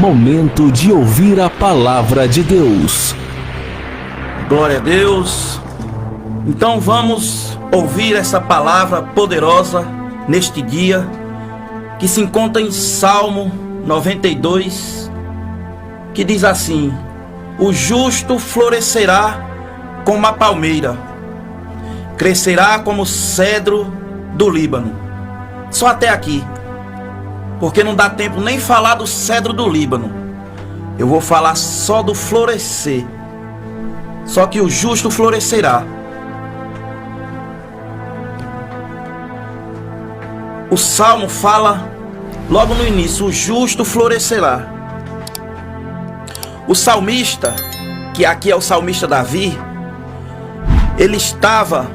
Momento de ouvir a palavra de Deus. Glória a Deus. Então vamos ouvir essa palavra poderosa neste dia, que se encontra em Salmo 92, que diz assim: o justo florescerá como a palmeira, crescerá como o cedro do Líbano. Só até aqui, porque não dá tempo nem falar do cedro do Líbano. Eu vou falar só do florescer. Só que o justo florescerá. O Salmo fala logo no início: o justo florescerá. O salmista, que aqui é o salmista Davi, ele estava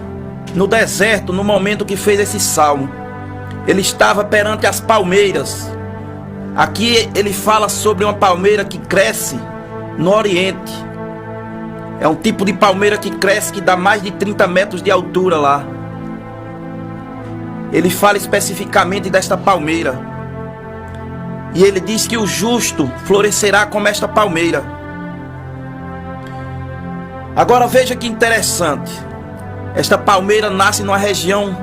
no deserto no momento que fez esse salmo. Ele estava perante as palmeiras. Aqui ele fala sobre uma palmeira que cresce no Oriente. É um tipo de palmeira que cresce, que dá mais de 30 metros de altura lá. Ele fala especificamente desta palmeira. E ele diz que o justo florescerá como esta palmeira. Agora veja que interessante. Esta palmeira nasce numa região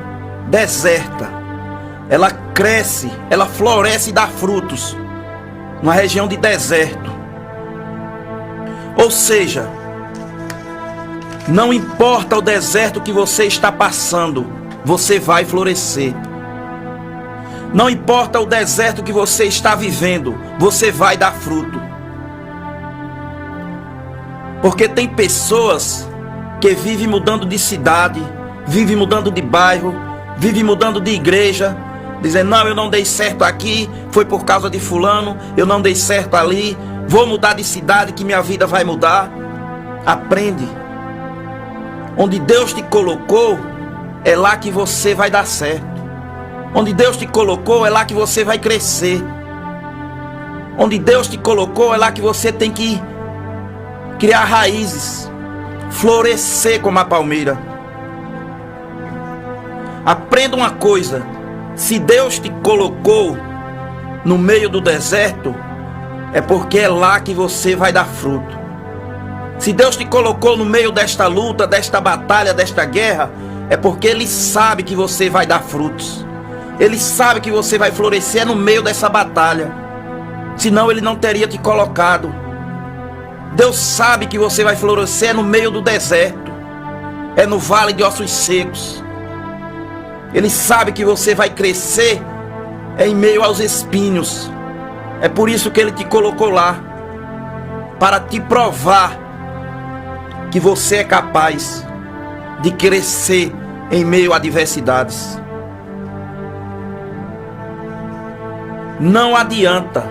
deserta. Ela cresce, ela floresce e dá frutos numa região de deserto. Ou seja, não importa o deserto que você está passando, você vai florescer. Não importa o deserto que você está vivendo, você vai dar fruto. Porque tem pessoas que vivem mudando de cidade, vivem mudando de bairro, vivem mudando de igreja, dizendo: não, eu não dei certo aqui, foi por causa de fulano, eu não dei certo ali, vou mudar de cidade que minha vida vai mudar. Aprende. Onde Deus te colocou, é lá que você vai dar certo. Onde Deus te colocou, é lá que você vai crescer. Onde Deus te colocou, é lá que você tem que criar raízes, florescer como a palmeira. Aprenda uma coisa: se Deus te colocou no meio do deserto, é porque é lá que você vai dar fruto. Se Deus te colocou no meio desta luta, desta batalha, desta guerra, é porque Ele sabe que você vai dar frutos. Ele sabe que você vai florescer no meio dessa batalha. Senão Ele não teria te colocado. Deus sabe que você vai florescer no meio do deserto. É no vale de ossos secos. Ele sabe que você vai crescer em meio aos espinhos. É por isso que Ele te colocou lá, para te provar que você é capaz de crescer em meio a adversidades. Não adianta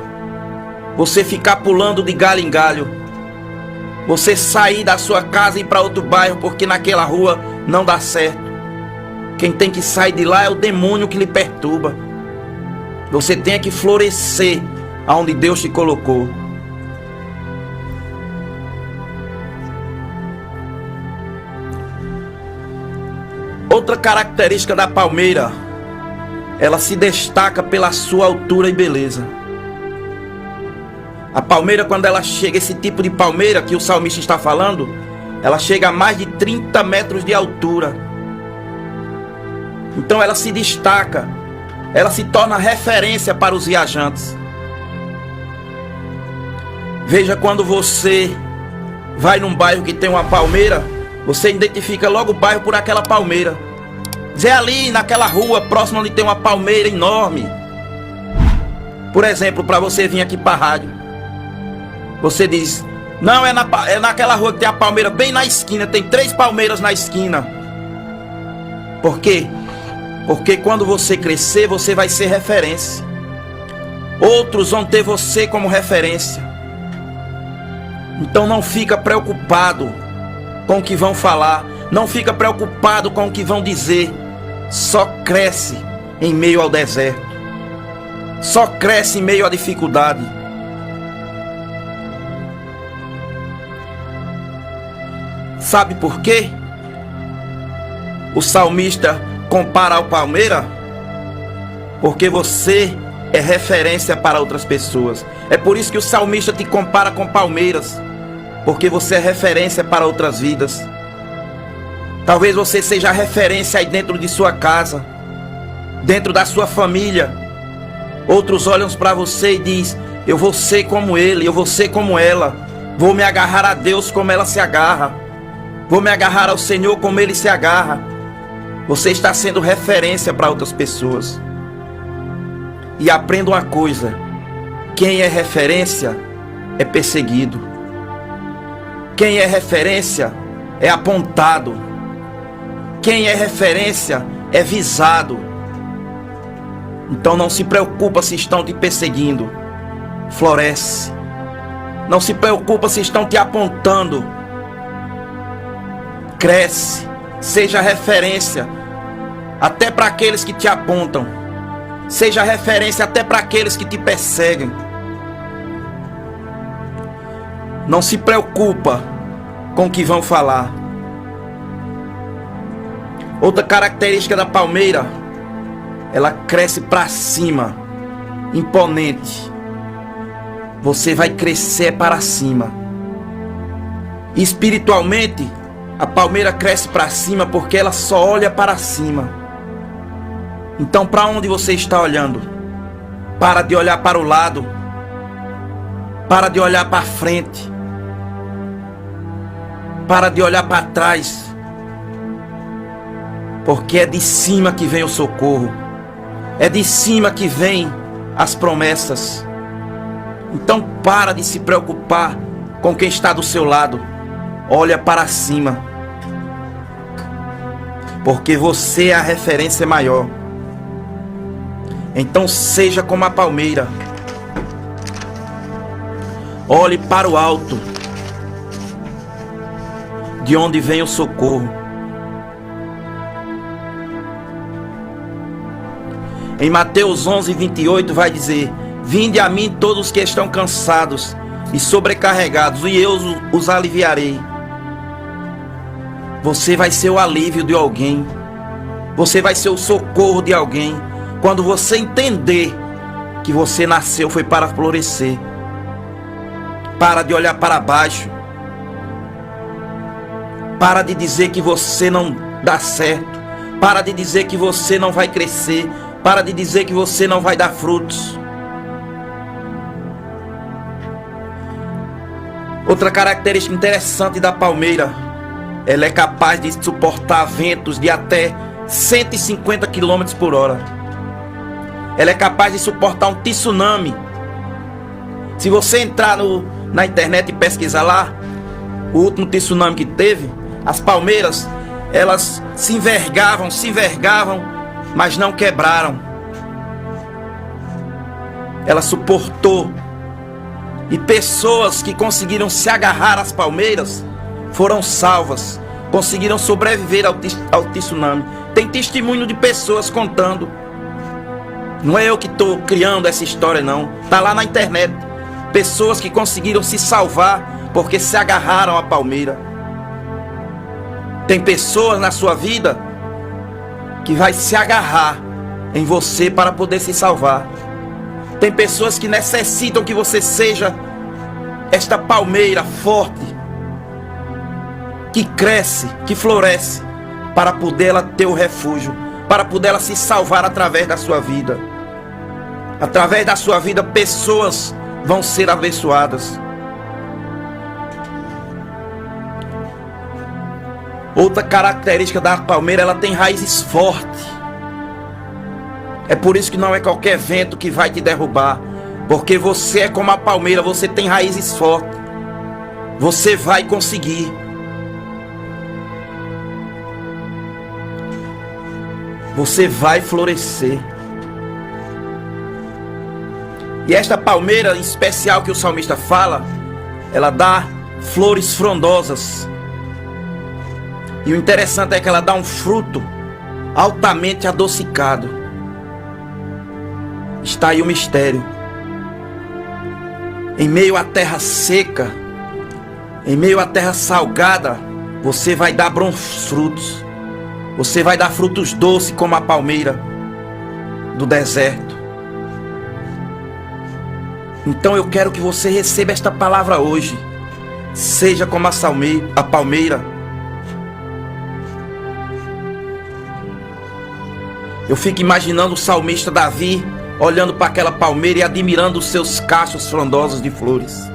você ficar pulando de galho em galho, você sair da sua casa e ir para outro bairro porque naquela rua não dá certo. Quem tem que sair de lá é o demônio que lhe perturba. Você tem que florescer aonde Deus te colocou. Outra característica da palmeira: ela se destaca pela sua altura e beleza. A palmeira, quando ela chega, esse tipo de palmeira que o salmista está falando, ela chega a mais de 30 metros de altura. Então ela se destaca, ela se torna referência para os viajantes. Veja, quando você vai num bairro que tem uma palmeira, você identifica logo o bairro por aquela palmeira. Diz: é ali naquela rua próxima onde tem uma palmeira enorme. Por exemplo, para você vir aqui para a rádio, você diz: não, é naquela rua que tem a palmeira bem na esquina, tem 3 palmeiras na esquina. Por quê? Porque quando você crescer, você vai ser referência. Outros vão ter você como referência. Então não fica preocupado com o que vão falar, não fica preocupado com o que vão dizer. Só cresce em meio ao deserto, só cresce em meio à dificuldade. Sabe por quê? O salmista compara a palmeira porque você é referência para outras pessoas. É por isso que o salmista te compara com palmeiras, porque você é referência para outras vidas. Talvez você seja a referência aí dentro de sua casa, dentro da sua família. Outros olham para você e dizem: eu vou ser como ele, eu vou ser como ela. Vou me agarrar a Deus como ela se agarra. Vou me agarrar ao Senhor como ele se agarra. Você está sendo referência para outras pessoas. E aprenda uma coisa: quem é referência é perseguido. Quem é referência é apontado. Quem é referência é visado. Então não se preocupa se estão te perseguindo. Floresce. Não se preocupa se estão te apontando. Cresce. Seja referência até para aqueles que te apontam. Seja referência até para aqueles que te perseguem. Não se preocupa com o que vão falar. Outra característica da palmeira: ela cresce para cima, imponente. Você vai crescer para cima. Espiritualmente, a palmeira cresce para cima porque ela só olha para cima. Então, para onde você está olhando? Para de olhar para o lado. Para de olhar para frente. Para de olhar para trás. Porque é de cima que vem o socorro. É de cima que vem as promessas. Então para de se preocupar com quem está do seu lado. Olha para cima. Porque você é a referência maior. Então seja como a palmeira. Olhe para o alto, de onde vem o socorro. Em Mateus 11:28 vai dizer: vinde a mim todos que estão cansados e sobrecarregados, e eu os aliviarei. Você vai ser o alívio de alguém. Você vai ser o socorro de alguém. Quando você entender que você nasceu foi para florescer. Para de olhar para baixo. Para de dizer que você não dá certo. Para de dizer que você não vai crescer. Para de dizer que você não vai dar frutos. Outra característica interessante da palmeira: ela é capaz de suportar ventos de até 150 km por hora. Ela é capaz de suportar um tsunami. Se você entrar na internet e pesquisar lá, o último tsunami que teve, as palmeiras, elas se envergavam, mas não quebraram. Ela suportou. E pessoas que conseguiram se agarrar às palmeiras foram salvas, conseguiram sobreviver ao tsunami. Tem testemunho de pessoas contando. Não é eu que estou criando essa história, não. Está lá na internet. Pessoas que conseguiram se salvar porque se agarraram à palmeira. Tem pessoas na sua vida que vai se agarrar em você para poder se salvar. Tem pessoas que necessitam que você seja esta palmeira forte, que cresce, que floresce, para poder ela ter o refúgio, para poder ela se salvar através da sua vida. Através da sua vida, pessoas vão ser abençoadas. Outra característica da palmeira: ela tem raízes fortes. É por isso que não é qualquer vento que vai te derrubar, porque você é como a palmeira, você tem raízes fortes. Você vai conseguir. Você vai florescer. E esta palmeira em especial que o salmista fala, ela dá flores frondosas. E o interessante é que ela dá um fruto altamente adocicado. Está aí o mistério. Em meio à terra seca, em meio à terra salgada, você vai dar bons frutos. Você vai dar frutos doces como a palmeira do deserto. Então eu quero que você receba esta palavra hoje. Seja como a palmeira. Eu fico imaginando o salmista Davi olhando para aquela palmeira e admirando os seus cachos frondosos de flores.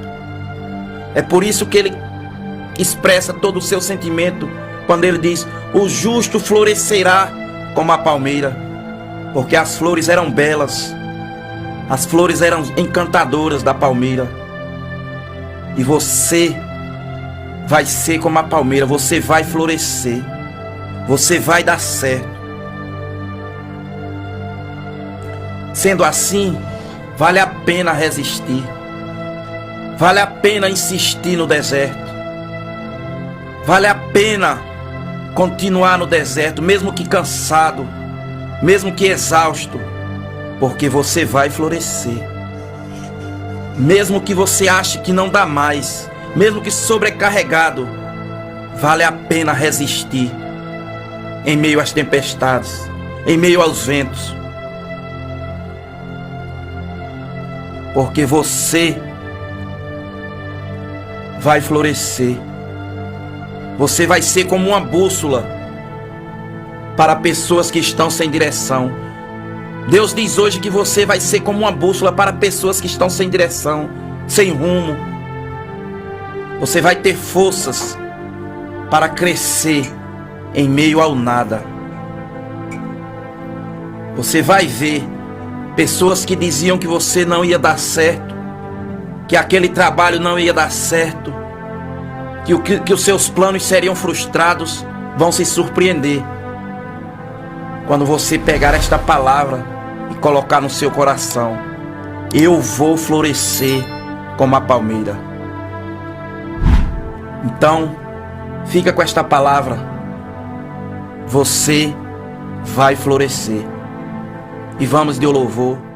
É por isso que ele expressa todo o seu sentimento quando ele diz: o justo florescerá como a palmeira, porque as flores eram belas, as flores eram encantadoras da palmeira. E você vai ser como a palmeira, você vai florescer, você vai dar certo. Sendo assim, vale a pena resistir, vale a pena insistir no deserto, vale a pena continuar no deserto, mesmo que cansado, mesmo que exausto, porque você vai florescer. Mesmo que você ache que não dá mais, mesmo que sobrecarregado, vale a pena resistir em meio às tempestades, em meio aos ventos, porque você vai florescer. Você vai ser como uma bússola para pessoas que estão sem direção. Deus diz hoje que você vai ser como uma bússola para pessoas que estão sem direção, sem rumo. Você vai ter forças para crescer em meio ao nada. Você vai ver pessoas que diziam que você não ia dar certo, que aquele trabalho não ia dar certo, que os seus planos seriam frustrados, vão se surpreender quando você pegar esta palavra e colocar no seu coração: eu vou florescer como a palmeira. Então, fica com esta palavra: você vai florescer. E vamos de louvor.